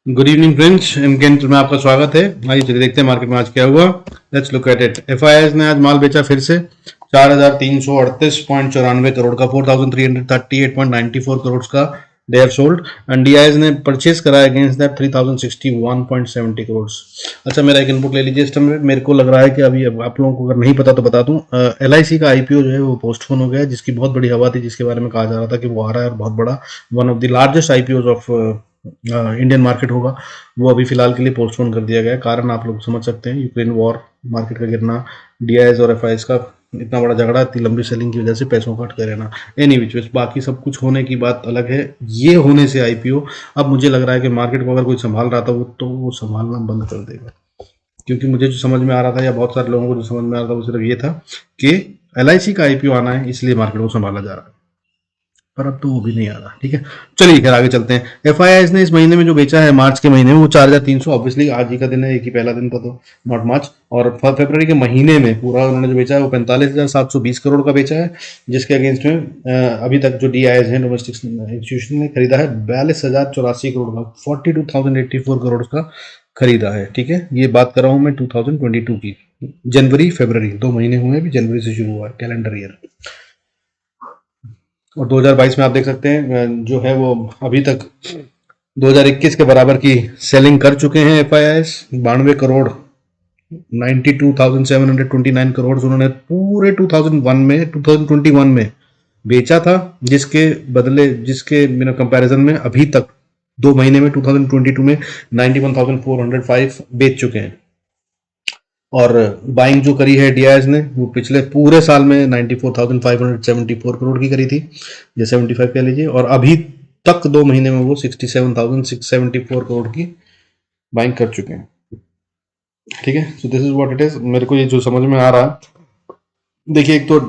Good evening friends, MKN में आपका स्वागत है। आइए चलिए देखते हैं मार्केट में आज क्या हुआ। Let's look at it. FIIs ने आज माल बेचा फिर से 4,338.94 करोड़ का, 4,338.94 करोड़ का they have sold. And DIs ने परचेज करा अगेंस्ट दैट 3,061.70 करोड़। अच्छा, मेरा एक इनपुट ले लीजिए। इस टाइम मेरे को लग रहा है कि अभी आप लोगों को अगर नहीं पता तो बता दूं, एलआईसी का आईपीओ जो है वो पोस्टपोन हो गया है, जिसकी बहुत बड़ी हवा थी, जिसके बारे में कहा जा रहा था कि वो आ रहा है और बहुत बड़ा one of the largest IPO of Indian market होगा। वो अभी फिलहाल के लिए पोस्टपोन कर दिया गया है। कारण आप लोग समझ सकते हैं, यूक्रेन वॉर, मार्केट का गिरना, डीआईएस और एफआईएस का इतना बड़ा झगड़ा, इतनी लंबी सेलिंग की वजह से पैसों का अटके रहना। एनी विच बाकी सब कुछ होने की बात अलग है। ये होने से आईपीओ अब मुझे लग रहा है कि मार्केट को अगर कोई संभाल रहा था वो संभालना बंद कर देगा। क्योंकि मुझे जो समझ में आ रहा था, या बहुत सारे लोगों को जो समझ में आ रहा था, वो सिर्फ ये था कि एलआईसी का आईपीओ आना है, इसलिए मार्केट को संभाला जा रहा है। पर अब तो वो भी नहीं आ रहा। ठीक है, चलिए खैर आगे चलते हैं। एफआईआईज ने इस महीने में जो बेचा है, मार्च के महीने में, वो 4,300, ऑब्वियसली आज ही का दिन है, एक ही पहला दिन था तो नॉट मार्च। और फरवरी के महीने में पूरा उन्होंने जो बेचा है वो 45,720 करोड़ का बेचा है, जिसके अगेंस्ट में अभी तक जो डीआईएस है, डोमेस्टिक इंस्टीट्यूशन ने खरीदा है 42,084 करोड़ का, 42,084 करोड़ का खरीदा है। ठीक है, ये बात कर रहा हूँ मैं 2022 की। जनवरी फरवरी 2 महीने हुए, अभी जनवरी से शुरू हुआ है कैलेंडर ईयर। और 2022 में आप देख सकते हैं जो है वो अभी तक 2021 के बराबर की सेलिंग कर चुके हैं। एफआईआईएस 92 करोड़, 92,729 करोड़ उन्होंने पूरे 2021 में बेचा था, जिसके कंपैरिजन में अभी तक 2 महीने में 2022 में 91,405 बेच चुके हैं। और बाइंग जो करी है डीआईएस ने, वो पिछले पूरे साल में 94,574 करोड़ की करी थी, या 75 कह लीजिए। और अभी तक 2 महीने में वो 67,674 करोड़ की बाइंग कर चुके हैं। ठीक है, so this is what it is. मेरे को ये जो समझ में आ रहा है, देखिए, एक तो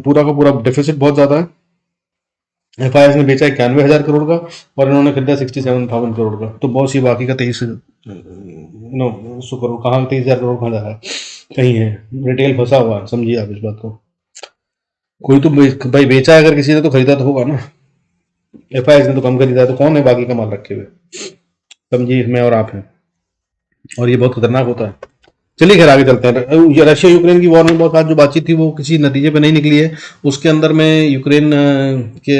पूरा का पूरा डेफिसिट बहुत ज्यादा है। एफआईआईएस ने बेचा 91,000 करोड़ का, और इन्होंने खरीदा 67,000 करोड़ का। तो बहुत सी बाकी का 23 करोड़ कहाँ, 23,000 करोड़ कहाँ जा रहा है? कहीं है, रिटेल फंसा हुआ है। समझिए आप इस बात को। कोई तो भाई बेचा है, अगर किसी ने तो खरीदा तो होगा ना। एफआईआईएस ने तो कम खरीदा है, तो कौन है बाकी का माल रखे हुए? समझिए, मैं और आप हैं, और ये बहुत खतरनाक होता है। चलिए खैर आगे चलते हैं। रशिया यूक्रेन की वॉर में बहुत आज जो बातचीत थी वो किसी नतीजे पे नहीं निकली है। उसके अंदर में यूक्रेन के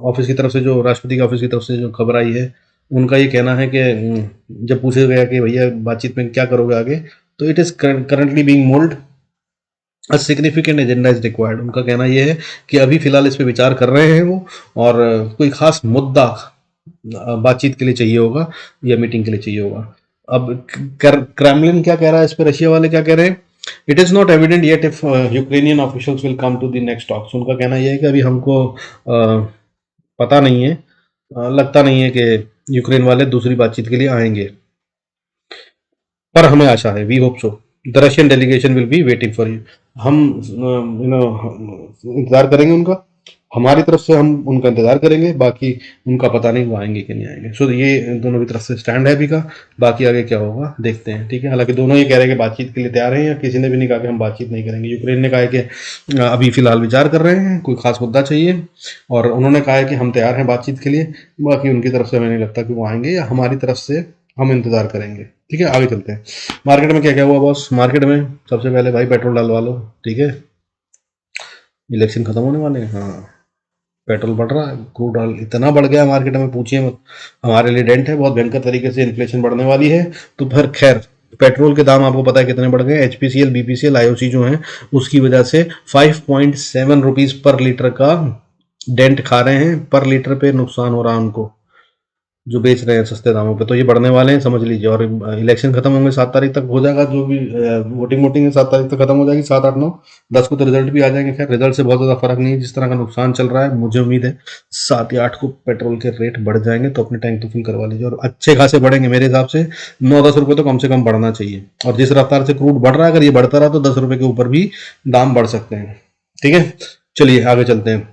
ऑफिस की तरफ से, जो राष्ट्रपति के ऑफिस की तरफ से जो खबर आई है, उनका ये कहना है कि जब पूछा गया कि भैया बातचीत में क्या करोगे आगे, तो it is currently being mould, a significant agenda is required. उनका कहना यह है कि अभी फिलहाल इस पे विचार कर रहे हैं वो, और कोई खास मुद्दा बातचीत के लिए चाहिए होगा, या मीटिंग के लिए चाहिए होगा। अब क्रेमलिन क्या कह रहा है इस पे, रशिया वाले क्या कह रहे हैं? It is not evident yet if Ukrainian officials will come to the next talks. उनका कहना यह है कि अभी हमको पता नहीं है, लगता नहीं है कि यूक्रेन वाले दूसरी बातचीत के लिए आएंगे, पर हमें आशा है, we hope so. The Russian delegation will be waiting for you. हम इंतजार करेंगे उनका, हमारी तरफ से हम उनका इंतजार करेंगे, बाकी उनका पता नहीं वो आएंगे कि नहीं आएंगे। सो ये दोनों की तरफ से स्टैंड है अभी का। बाकी आगे क्या होगा देखते हैं। ठीक है, हालांकि दोनों ये कह रहे हैं कि बातचीत के लिए तैयार हैं, या किसी ने भी नहीं कहा कि हम बातचीत नहीं करेंगे। यूक्रेन ने कहा है कि अभी फिलहाल विचार कर रहे हैं, कोई खास मुद्दा चाहिए, और उन्होंने कहा है कि हम तैयार हैं बातचीत के लिए। बाकी उनकी तरफ से हमें नहीं लगता कि वो आएंगे, या हमारी तरफ से हम इंतजार करेंगे। ठीक है, आगे चलते हैं। मार्केट में क्या क्या हुआ बॉस? मार्केट में सबसे पहले भाई पेट्रोल डलवा लो। ठीक है, इलेक्शन खत्म होने वाले हैं। हाँ, पेट्रोल बढ़ रहा है, क्रूड ऑयल इतना बढ़ गया मार्केट में, पूछिए मत। हमारे लिए डेंट है, बहुत भयंकर तरीके से इन्फ्लेशन बढ़ने वाली है। तो फिर खैर, पेट्रोल के दाम आपको पता है कितने बढ़ गए। एचपीसीएल, बीपीसीएल, आईओसी जो है, उसकी वजह से 5.7 रुपीज पर लीटर का डेंट खा रहे हैं। पर लीटर पे नुकसान हो रहा है उनको, जो बेच रहे हैं सस्ते दामों पे। तो ये बढ़ने वाले हैं, समझ लीजिए। और इलेक्शन खत्म होंगे, 7 तारीख तक हो जाएगा, जो भी वोटिंग है 7 तारीख तक खत्म हो जाएगी। 7, 8, 9, 10 को तो रिजल्ट भी आ जाएंगे। खैर, रिजल्ट से बहुत ज़्यादा फर्क नहीं है। जिस तरह का नुकसान चल रहा है, मुझे उम्मीद है 7 या 8 को पेट्रोल के रेट बढ़ जाएंगे, तो अपने टैंक तो फिल करवा लीजिए। और अच्छे खासे बढ़ेंगे, मेरे हिसाब से 9-10 रुपये तो कम से कम बढ़ना चाहिए। और जिस रफ्तार से क्रूड बढ़ रहा है, अगर ये बढ़ता रहा तो 10 रुपये के ऊपर भी दाम बढ़ सकते हैं। ठीक है, चलिए आगे चलते हैं।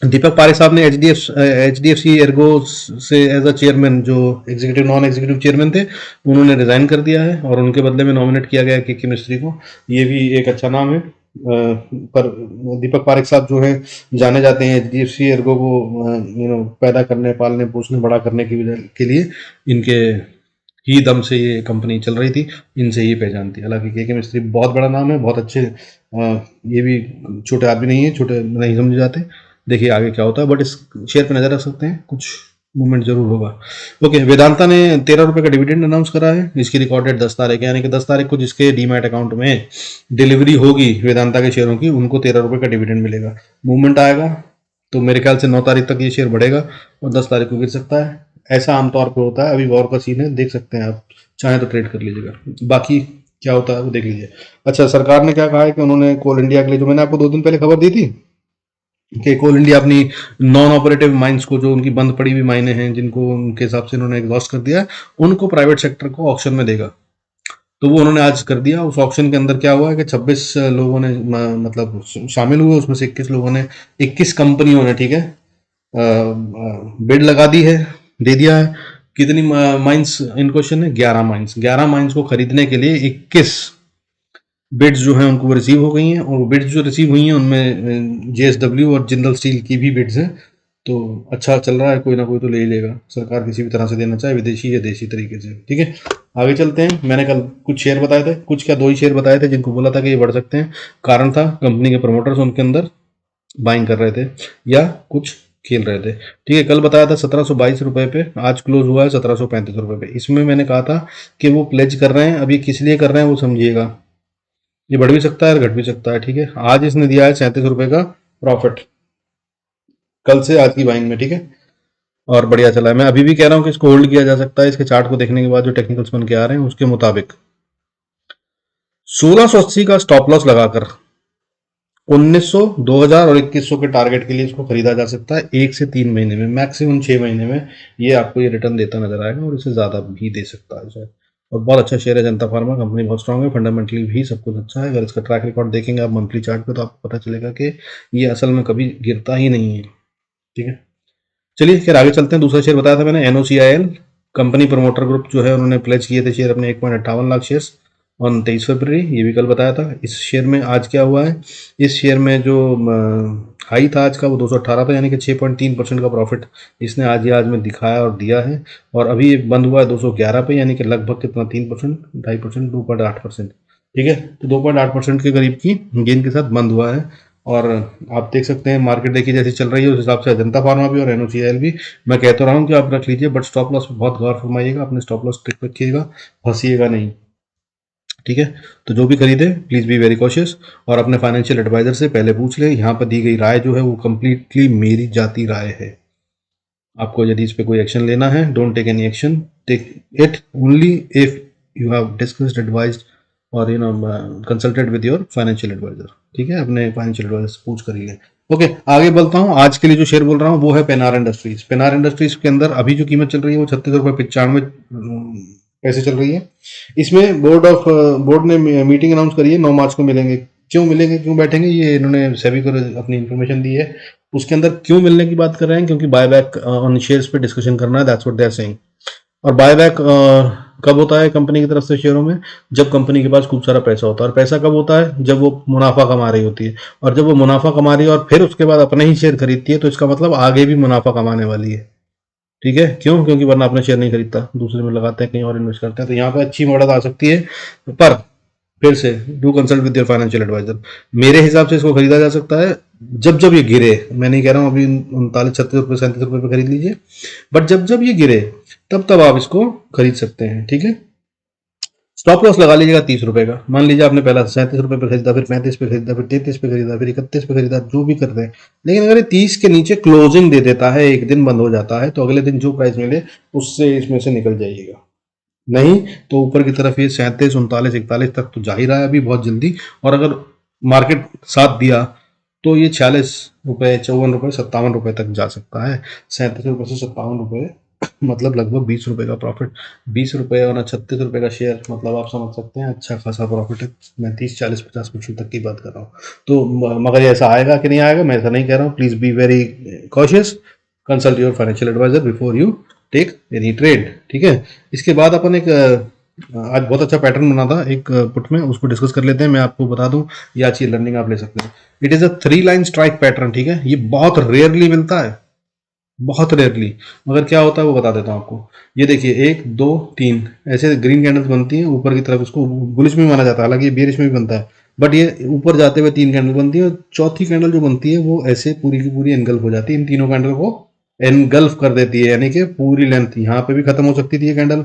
दीपक पारेख साहब ने एचडीएफसी एर्गो से एज अ चेयरमैन, जो एग्जीक्यूटिव नॉन एग्जीक्यूटिव चेयरमैन थे, उन्होंने रिजाइन कर दिया है, और उनके बदले में नॉमिनेट किया गया के मिस्त्री को। ये भी एक अच्छा नाम है। पर दीपक पारेख साहब जो है जाने जाते हैं एचडीएफसी एर्गो को पैदा करने, पालने, पोसने, बड़ा करने के लिए इनके ही दम से ये कंपनी चल रही थी, इनसे ही पहचान थी। हालांकि के मिस्त्री बहुत बड़ा नाम है, बहुत अच्छे, ये भी छोटे आदमी नहीं है, छोटे नहीं समझे जाते। देखिए आगे क्या होता है, बट इस शेयर पे नजर रख सकते हैं, कुछ मूवमेंट जरूर होगा। ओके, वेदांता ने 13 रुपए का डिविडेंड अनाउंस करा है। इसकी रिकॉर्ड डेट 10 तारीख है, यानी कि 10 तारीख को जिसके डीमैट अकाउंट में डिलीवरी होगी वेदांता के शेयरों की, उनको 13 रुपए का डिविडेंड मिलेगा। मूवमेंट आएगा तो मेरे ख्याल से 9 तारीख तक ये शेयर बढ़ेगा और 10 तारीख को गिर सकता है। ऐसा आमतौर पर होता है। अभी वॉर का सीन है, देख सकते हैं आप, चाहे तो ट्रेड कर लीजिएगा। बाकी क्या होता है वो देख लीजिए। अच्छा, सरकार ने क्या कहा है कि उन्होंने कोल इंडिया के लिए, जो मैंने आपको 2 दिन पहले खबर दी थी कि कोल इंडिया अपनी नॉन ऑपरेटिव माइंस को, जो उनकी बंद पड़ी हुई माइने हैं जिनको उनके हिसाब से उन्होंने एग्जॉस्ट कर दिया है, उनको प्राइवेट सेक्टर को ऑक्शन में देगा। तो वो उन्होंने आज कर दिया। उस ऑक्शन के अंदर क्या हुआ है कि 26 लोगों ने मतलब शामिल हुए, उसमें से 21 लोगों ने, 21 कंपनियों ने, ठीक है, बिड लगा दी है, दे दिया है। कितनी माइंस इन क्वेश्चन है? 11 माइंस। 11 माइंस को खरीदने के लिए 21 बिड्स जो हैं उनको रिसीव हो गई हैं, और बिड्स जो रिसीव हुई हैं उनमें जेएसडब्ल्यू और जिंदल स्टील की भी बिड्स हैं। तो अच्छा चल रहा है, कोई ना कोई तो ले ही लेगा सरकार, किसी भी तरह से देना चाहे, विदेशी या देशी तरीके से। ठीक है, आगे चलते हैं। मैंने कल कुछ शेयर बताए थे, कुछ क्या 2 ही शेयर बताए थे जिनको बोला था कि ये बढ़ सकते हैं। कारण था कंपनी के प्रमोटर्स उनके अंदर बाइंग कर रहे थे या कुछ खेल रहे थे। ठीक है, कल बताया था 1722 रुपए पे, आज क्लोज हुआ है 1735 रुपए पे। इसमें मैंने कहा था कि वो प्लेज कर रहे हैं, अभी किस लिए कर रहे हैं वो समझिएगा। ये बढ़ भी सकता है और घट भी सकता है। ठीक है, आज इसने दिया है 37 रुपए का प्रॉफिट, कल से आज की बाइंग में। ठीक है, और बढ़िया चला है। मैं अभी भी कह रहा हूँ कि इसको होल्ड किया जा सकता है। इसके चार्ट को देखने के बाद जो टेक्निकल्स बन के आ रहे हैं उसके मुताबिक 1680 का स्टॉप लॉस लगाकर 1900, 2000 और 2100 के टारगेट के लिए इसको खरीदा जा सकता है। 1 से 3 महीने में, मैक्सिमम 6 महीने में ये आपको ये रिटर्न देता नजर आएगा, और इससे ज्यादा भी दे सकता है शायद। और बहुत अच्छा शेयर है जनता फार्मा, कंपनी बहुत स्ट्रांग है, फंडामेंटली भी सब कुछ अच्छा है। अगर इसका ट्रैक रिकॉर्ड देखेंगे आप मंथली चार्ट पे, तो आपको पता चलेगा कि ये असल में कभी गिरता ही नहीं है। ठीक है, चलिए फिर आगे चलते हैं। दूसरा शेयर बताया था मैंने, एनओसीआईएल कंपनी प्रमोटर ग्रुप जो है, उन्होंने प्लेज किए थे शेयर अपने 1.58 लाख शेयर ऑन 23 फरवरी, ये भी कल बताया था। इस शेयर में आज क्या हुआ है, इस शेयर में जो हाई था आज का वो 218 था, यानी कि 6.3% का प्रॉफिट इसने आज ही आज में दिखाया और दिया है। और अभी ये बंद हुआ है 211 पे, यानी कि लगभग कितना, 3%, 2.5%, 2.8%। ठीक है, तो 2.8% के करीब की गेन के साथ बंद हुआ है। और आप देख सकते हैं मार्केट देखिए जैसे चल रही है, उस हिसाब से अजंता फार्मा भी और एनओसीएल भी। मैं कहता रहा हूँ कि आप रख लीजिए, बट स्टॉप लॉस पे बहुत गौर फरमाइएगा, अपने स्टॉप लॉस ट्रिक रखिएगा, फंसिएगा नहीं। ठीक है, तो जो भी खरीदे प्लीज बी वेरी कॉशियस, और अपने फाइनेंशियल एडवाइजर से पहले पूछ ले। यहाँ पर दी गई राय जो है वो कंप्लीटली मेरी जाती राय है। आपको यदि इस पे कोई एक्शन लेना है, don't take any action, take it only if you have discussed, advised और consulted with your financial advisor. ठीक है, अपने फाइनेंशियल एडवाइजर से पूछ करिए। ओके, आगे बढ़ता हूँ। आज के लिए जो शेयर बोल रहा हूँ वो है पेनार इंडस्ट्रीज। पेनार इंडस्ट्रीज के अंदर अभी जो कीमत चल रही है वो 36 रुपये 95 पैसे चल रही है। इसमें बोर्ड ने मीटिंग अनाउंस करी है, 9 मार्च को मिलेंगे। क्यों मिलेंगे, क्यों बैठेंगे, ये इन्होंने सेबी को अपनी इन्फॉर्मेशन दी है। उसके अंदर क्यों मिलने की बात कर रहे हैं, क्योंकि बायबैक ऑन शेयर्स पे डिस्कशन करना है, that's what they are saying. और बायबैक कब होता है कंपनी की तरफ से शेयरों में, जब कंपनी के पास खूब सारा पैसा होता है। और पैसा कब होता है, जब वो मुनाफा कमा रही होती है। और जब वो मुनाफा कमा रही है और फिर उसके बाद अपने ही शेयर खरीदती है, तो इसका मतलब आगे भी मुनाफा कमाने वाली है। ठीक है, क्यों, क्योंकि वरना अपना शेयर नहीं खरीदता, दूसरे में लगाते हैं, कहीं और इन्वेस्ट करते हैं। तो यहाँ पे अच्छी मॉडल आ सकती है, पर फिर से do consult with your financial advisor. मेरे हिसाब से इसको खरीदा जा सकता है जब जब ये गिरे। मैं नहीं कह रहा हूँ अभी 39, 36 रुपये, 37 रुपये पे खरीद लीजिए, बट जब जब ये गिरे तब तब आप इसको खरीद सकते हैं। ठीक है, स्टॉप लॉस लगा लीजिएगा 30 रुपए का। मान लीजिए आपने पहला 37 रुपए पे खरीदा, फिर 35 पे खरीदा, फिर 33 पे खरीदा, फिर 31 पे खरीदा, जो भी कर रहे हैं। लेकिन अगर ये 30 के नीचे क्लोजिंग दे देता है, एक दिन बंद हो जाता है, तो अगले दिन जो प्राइस मिले उससे इसमें से निकल जाइएगा। नहीं तो ऊपर की तरफ ये 37, 39, 41 तक तो जा ही रहा है अभी बहुत जल्दी। और अगर मार्केट साथ दिया तो ये 46 रुपए, 54 रुपए, 57 रुपए तक जा सकता है। 37 रुपए से 57 रुपए मतलब लगभग 20 रुपए का प्रॉफिट। 20 रुपए और 36 रुपए का शेयर, मतलब आप समझ सकते हैं अच्छा खासा प्रॉफिट है। मैं 30, 40, 50% तक की बात कर रहा हूँ। तो मगर ये ऐसा आएगा कि नहीं आएगा मैं ऐसा नहीं कह रहा हूँ। Please be very cautious, consult your financial advisor before you take any trade. ठीक है, इसके बाद अपन एक आज बहुत अच्छा पैटर्न बना था एक पुट में, उसको डिस्कस कर लेते हैं। मैं आपको बता दूं, ये अच्छी लर्निंग आप ले सकते हैं। It is a 3 line strike pattern, ठीक है। ये बहुत रेयरली मिलता है, बहुत रेयरली। मगर क्या होता है वो बता देता हूँ आपको। ये देखिए, 1 2 3 ऐसे ग्रीन कैंडल्स बनती हैं ऊपर की तरफ, इसको बुलिश में माना जाता है, हालांकि ये बेरिश में भी बनता है। बट ये ऊपर जाते हुए 3 कैंडल बनती है, और चौथी कैंडल जो बनती है वो ऐसे पूरी की पूरी एनगल्फ हो जाती है, इन तीनों कैंडल को एनगल्फ कर देती है। यानी कि पूरी लेंथ यहाँ पे भी खत्म हो सकती थी ये कैंडल,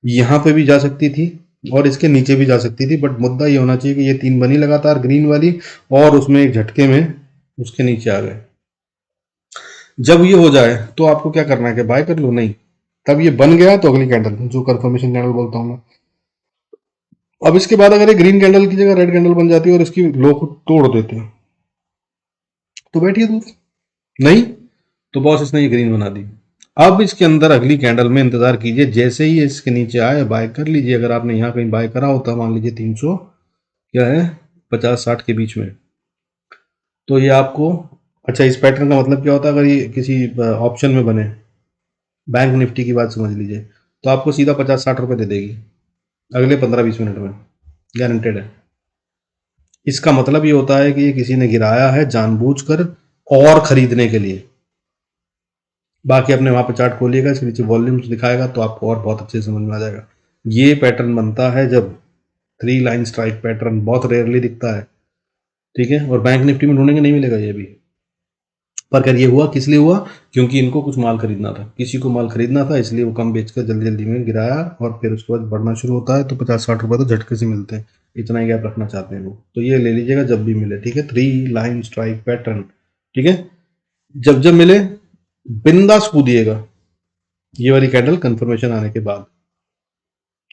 यहाँ पे भी जा सकती थी, और इसके नीचे भी जा सकती थी। बट मुद्दा ये होना चाहिए कि ये 3 बनी लगातार ग्रीन वाली, और उसमें एक झटके में उसके नीचे आ गए। जब ये हो जाए तो आपको क्या करना है कि बाय कर लो, नहीं। तब ये बन गया तो अगली कैंडल, जो कंफर्मेशन कैंडल बोलता हूँ मैं। अब इसके बाद अगर ये ग्रीन कैंडल की जगह रेड कैंडल बन जाती है और इसकी लो को तोड़ देते हैं, तो बैठिए दूर, नहीं तो बॉस इसने ये ग्रीन बना दी। अब इसके अंदर अगली कैंडल में इंतजार कीजिए, जैसे ही इसके नीचे आए बाय कर लीजिए। अगर आपने यहाँ कहीं बाय करा होता, मान लीजिए 300 क्या है 50-60 के बीच में, तो ये आपको, अच्छा इस पैटर्न का मतलब क्या होता है, अगर ये किसी ऑप्शन में बने, बैंक निफ्टी की बात समझ लीजिए, तो आपको सीधा 50-60 रुपए दे देगी अगले 15-20 मिनट में, गारंटेड है। इसका मतलब ये होता है कि ये किसी ने गिराया है जानबूझकर और खरीदने के लिए। बाकी अपने वहां पे चार्ट खोलिएगा, इसके नीचे वॉल्यूम्स दिखाएगा तो आपको और बहुत अच्छे से समझ में आ जाएगा। ये पैटर्न बनता है जब 3 लाइन स्ट्राइक पैटर्न, बहुत रेयरली दिखता है, ठीक है। और बैंक निफ्टी में ढूंढेंगे नहीं मिलेगा ये भी। पर कर ये हुआ किस लिए हुआ, क्योंकि इनको कुछ माल खरीदना था, किसी को माल खरीदना था, इसलिए वो कम बेचकर जल्दी जल्दी में गिराया, और फिर उसके बाद बढ़ना शुरू होता है तो 50-60 रुपए तो झटके से मिलते हैं। इतना ही गैप रखना चाहते हैं वो, तो ये ले लीजिएगा जब भी मिले, ठीक है। 3 लाइन स्ट्राइक पैटर्न, ठीक है। जब जब मिले बिंदास कूदिएगा, ये वाली कैंडल कंफर्मेशन आने के बाद।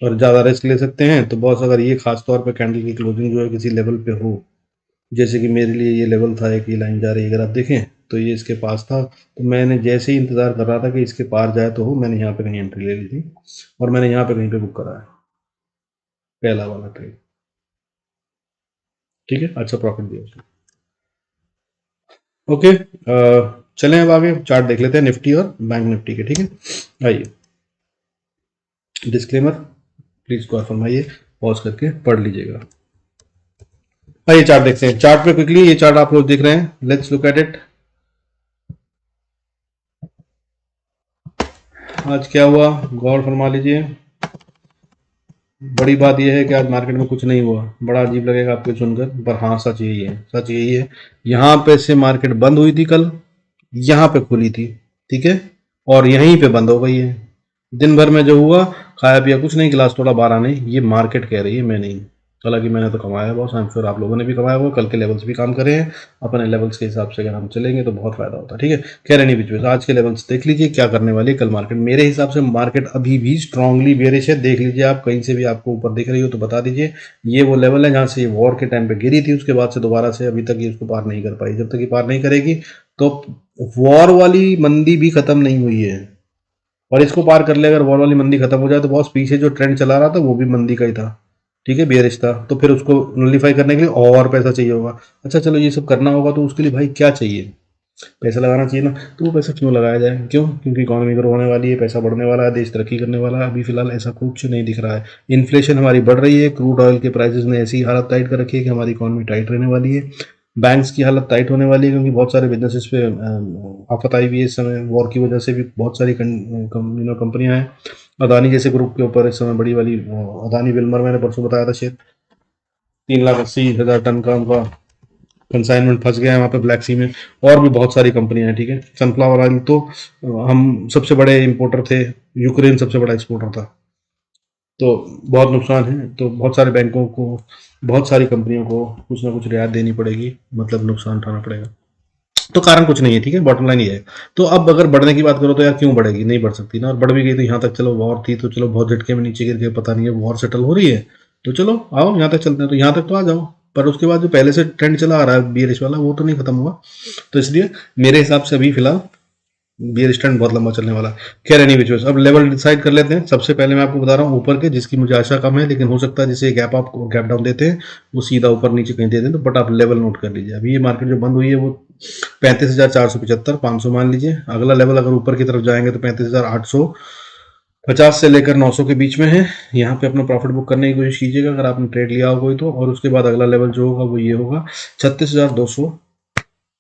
और ज़्यादा रिस्क ले सकते हैं तो बॉस, अगर ये खास तौर पे कैंडल की क्लोजिंग जो है किसी लेवल पे हो, जैसे कि मेरे लिए ये लेवल था, एक ये लाइन जा रही है, अगर आप देखें तो ये इसके पास था, तो मैंने जैसे ही इंतजार कर रहा था कि इसके पार जाए तो हो, मैंने यहाँ पे कहीं एंट्री ले ली थी, और मैंने यहाँ पे कहीं पे बुक करा है पहला वाला ट्रेड, ठीक है। अच्छा प्रॉफिट दिया उसने। ओके, चलें अब आगे चार्ट देख लेते हैं निफ्टी और बैंक निफ्टी के, ठीक है। आइए, डिस्क्लेमर प्लीज को फरमाइए, पॉज करके पढ़ लीजिएगा। आइए चार्ट देखते हैं। चार्ट पे क्विकली, ये चार्ट आप लोग देख रहे हैं, लेट्स लुक एट इट। आज क्या हुआ गौर फरमा लीजिए। बड़ी बात यह है कि आज मार्केट में कुछ नहीं हुआ। बड़ा अजीब लगेगा आपको सुनकर, पर हाँ सच यही है, सच यही है। यहाँ पे से मार्केट बंद हुई थी कल, यहाँ पे खुली थी, ठीक है, और यहीं पे बंद हो गई है। दिन भर में जो हुआ, खाया पिया कुछ नहीं, गिलास थोड़ा 12 नहीं, ये मार्केट कह रही है, मैं नहीं। हालांकि मैंने तो कमाया बॉस, आई एम श्योर आप लोगों ने भी कमाया होगा। कल के लेवल्स भी काम करे हैं, अपने लेवल्स के हिसाब से अगर हम चलेंगे तो बहुत फायदा होता है, ठीक है। खैर एनी बीच आज के लेवल्स देख लीजिए क्या करने वाली है कल मार्केट। मेरे हिसाब से मार्केट अभी भी स्ट्रांगली बेरिश है, देख लीजिए आप कहीं से भी आपको ऊपर दिख रही हो तो बता दीजिए। ये वो लेवल है जहां से ये वॉर के टाइम पे गिरी थी, उसके बाद से दोबारा से अभी तक ये उसको पार नहीं कर पाई। जब तक ये पार नहीं करेगी तो वॉर वाली मंदी भी खत्म नहीं हुई है, और इसको पार कर ले, अगर वॉर वाली मंदी खत्म हो जाए तो बहुत पीछे जो ट्रेंड चला रहा था वो भी मंदी का ही था, ठीक है, बेरिश था। तो फिर उसको नलिफाई करने के लिए और पैसा चाहिए होगा। अच्छा चलो ये सब करना होगा तो उसके लिए भाई क्या चाहिए, पैसा लगाना चाहिए ना। तो वो पैसा क्यों लगाया जाए, क्यों, क्योंकि इकोनॉमी ग्रो होने वाली है, पैसा बढ़ने वाला है, देश तरक्की करने वाला है। अभी फिलहाल ऐसा कुछ नहीं दिख रहा है। इन्फ्लेशन हमारी बढ़ रही है, क्रूड ऑयल के प्राइसेस ने ऐसी हालत टाइट कर रखी है कि हमारी इकोनॉमी टाइट रहने वाली है। बैंक्स की हालत टाइट होने वाली है, क्योंकि बहुत सारे बिजनेसेस पे आफत आई हुई है इस समय, वॉर की वजह से भी बहुत सारी कंपनियां हैं। अदानी जैसे ग्रुप के ऊपर इस समय बड़ी वाली अदानी विल्मर, मैंने परसों बताया था शेयर, 3,80,000 टन का उनका कंसाइनमेंट फंस गया है वहाँ पे ब्लैक सी में। और भी बहुत सारी कंपनियां हैं, ठीक है। सनफ्लावर ऑयल तो हम सबसे बड़े इंपोर्टर थे, यूक्रेन सबसे बड़ा एक्सपोर्टर था, तो बहुत नुकसान है। तो बहुत सारे बैंकों को, बहुत सारी कंपनियों को कुछ ना कुछ रियायत देनी पड़ेगी, मतलब नुकसान उठाना पड़ेगा। तो कारण कुछ नहीं है, ठीक है, बॉटम लाइन ये है। तो अब अगर बढ़ने की बात करो तो यार क्यों बढ़ेगी, नहीं बढ़ सकती ना, और बढ़ भी गई तो यहाँ तक, चलो वॉर थी तो चलो बहुत झटके में नीचे गिर गए, पता नहीं है वॉर सेटल हो रही है तो चलो आओ यहाँ तक चलते हैं, तो यहाँ तक तो आ जाओ। पर उसके बाद जो पहले से ट्रेंड चला आ रहा है बियरिश वाला, वो तो नहीं खत्म हुआ। तो इसलिए मेरे हिसाब से अभी फिलहाल बियर स्टैंड बहुत लंबा चलने वाला है। खैर एनी विच, अब लेवल डिसाइड कर लेते हैं। सबसे पहले मैं आपको बता रहा हूँ ऊपर के, जिसकी मुझे आशा कम है, लेकिन हो सकता है जिसे गैप आप गैप डाउन देते हैं वो सीधा ऊपर नीचे कहीं दे दें, तो बट आप लेवल नोट कर लीजिए। अभी ये मार्केट जो बंद हुई है वो 35,475 500 मान लीजिए। अगला लेवल अगर ऊपर की तरफ जाएंगे तो 35,800 50 से लेकर 900 के बीच में है। यहाँ पे अपना प्रॉफिट बुक करने की कोशिश कीजिएगा अगर आपने ट्रेड लिया हो कोई तो। और उसके बाद अगला लेवल जो होगा वो ये होगा 36,200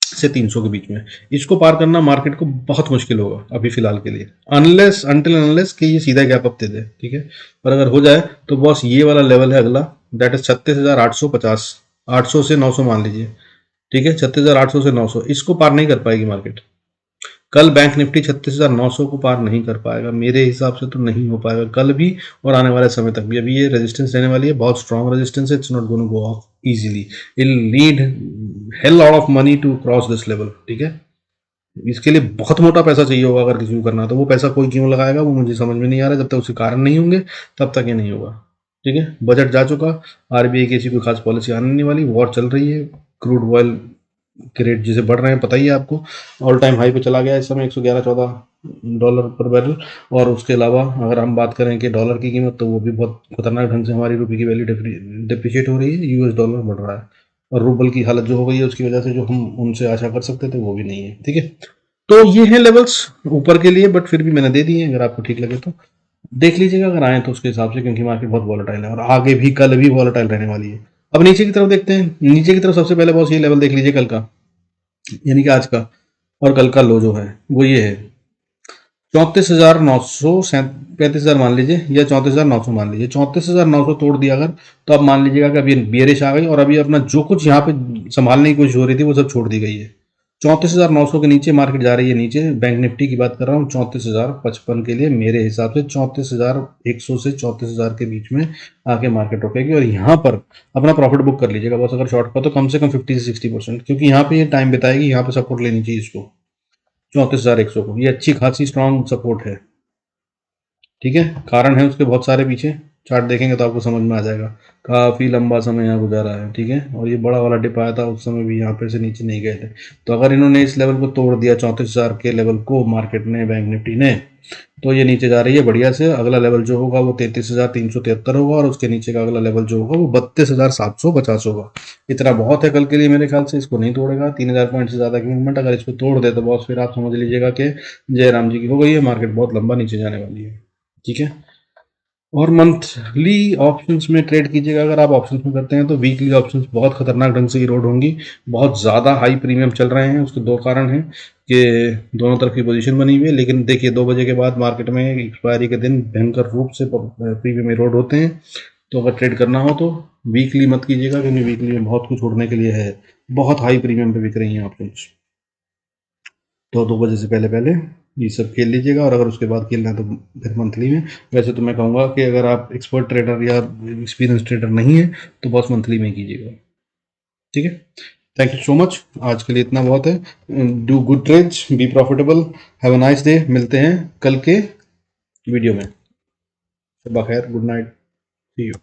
से 300 के बीच में। इसको पार करना मार्केट को बहुत मुश्किल होगा अभी फिलहाल के लिए, अनलेस अनटिल अनलेस कि ये सीधा गैप अप दे दे, ठीक है। पर अगर हो जाए तो बॉस ये वाला लेवल है अगला, दैट इज 36,850, 800 से 900 मान लीजिए, ठीक है। 36,800 से 900 इसको पार नहीं कर पाएगी मार्केट। कल बैंक निफ्टी 36,900 को पार नहीं कर पाएगा मेरे हिसाब से, तो नहीं हो पाएगा कल भी और आने वाले समय तक भी। अभी ये रेजिस्टेंस रहने वाली है, बहुत स्ट्रॉन्ग रेजिस्टेंस है, it's not going to go off easily, it need hell lot of money to cross this level, ठीक है। इसके लिए बहुत मोटा पैसा चाहिए होगा अगर किसी को करना है, तो वो पैसा कोई क्यों लगाएगा वो मुझे समझ में नहीं आ रहा। जब तक उसके कारण नहीं होंगे तब तक ये नहीं होगा, ठीक है। बजट जा चुका, आरबीआई की ऐसी कोई खास पॉलिसी आने नहीं वाली, वॉर चल रही है, क्रूड ऑयल के रेट जैसे बढ़ रहे हैं पता ही है आपको, ऑल टाइम हाई पे चला गया इस समय 111-14 डॉलर पर बैरल। और उसके अलावा अगर हम बात करें कि डॉलर की कीमत, तो वो भी बहुत खतरनाक ढंग से हमारी रुपये की वैल्यू डिप्रिशिएट हो रही है, यूएस डॉलर बढ़ रहा है, और रूबल की हालत जो हो गई है उसकी वजह से जो हम उनसे आशा कर सकते थे वो भी नहीं है, ठीक है। तो ये हैं लेवल्स ऊपर के लिए, बट फिर भी मैंने दे दिए हैं, अगर आपको ठीक लगे तो देख लीजिएगा अगर आए तो उसके हिसाब से, क्योंकि मार्केट बहुत वॉलेटाइल है और आगे भी कल भी वॉलेटाइल रहने वाली है। अब नीचे की तरफ देखते हैं, नीचे की तरफ सबसे पहले बॉस ये लेवल देख लीजिए कल का, यानी कि आज का, और कल का लो जो है वो ये है 34,900, 35,000 मान लीजिए, या 34,900 मान लीजिए। 34,900 तोड़ दिया अगर, तो आप मान लीजिएगा कि अभी बियरिश आ गई और अभी अपना जो कुछ यहाँ पे संभालने की कोशिश हो रही थी वो सब छोड़ दी गई है। 34,900 के नीचे मार्केट जा रही है नीचे, बैंक निफ्टी की बात कर रहा हूँ। 34,055 के लिए मेरे हिसाब से 34,100 से 34,000 के बीच में आके मार्केट रुकेगी, और यहाँ पर अपना प्रॉफिट बुक कर लीजिएगा बस। अगर शॉर्ट का तो कम से कम 50 से 60%, क्योंकि यहाँ पे ये टाइम बिताएगी, यहाँ पे सपोर्ट लेनी चाहिए इसको 34,100 को। ये अच्छी खासी स्ट्रांग सपोर्ट है, ठीक है। कारण है उसके बहुत सारे पीछे, चार्ट देखेंगे तो आपको समझ में आ जाएगा। काफ़ी लंबा समय यहाँ गुजारा है, ठीक है। और ये बड़ा वाला डिप आया था उस समय भी यहाँ पे से नीचे नहीं गए थे। तो अगर इन्होंने इस लेवल को तोड़ दिया 34,000 के लेवल को मार्केट ने, बैंक निफ्टी ने, तो ये नीचे जा रही है बढ़िया से। अगला लेवल जो होगा वो 33,373 होगा, और उसके नीचे का अगला लेवल जो होगा वो 32,750 होगा। इतना बहुत है कल के लिए मेरे ख्याल से, इसको नहीं तोड़ेगा। 3,000 पॉइंट से ज़्यादा की मूवमेंट अगर इसको तोड़ दे तो बॉस फिर आप समझ लीजिएगा कि जयराम जी की हो गई है, मार्केट बहुत लंबा नीचे जाने वाली है, ठीक है। और मंथली ऑप्शंस में ट्रेड कीजिएगा अगर आप ऑप्शंस में करते हैं तो। वीकली ऑप्शंस बहुत खतरनाक ढंग से इरोड होंगी, बहुत ज़्यादा हाई प्रीमियम चल रहे हैं। उसके दो कारण हैं कि दोनों तरफ की पोजीशन बनी हुई है, लेकिन देखिए 2 बजे के बाद मार्केट में एक्सपायरी के दिन भयंकर रूप से प्रीमियम इरोड होते हैं। तो अगर ट्रेड करना हो तो वीकली मत कीजिएगा, क्योंकि वीकली में बहुत कुछ उड़ने के लिए है, बहुत हाई प्रीमियम पे बिक रही हैं ऑप्शंस। तो 2 बजे से पहले पहले ये सब खेल लीजिएगा, और अगर उसके बाद खेलना है तो फिर मंथली में। वैसे तो मैं कहूँगा कि अगर आप एक्सपर्ट ट्रेडर या एक्सपीरियंस ट्रेडर नहीं है तो बस मंथली में ही कीजिएगा, ठीक है। थैंक यू सो मच, आज के लिए इतना बहुत है। Do good trades, be profitable, have a nice day. मिलते हैं कल के वीडियो में। शब्बा खैर, गुड नाइट, सी यू।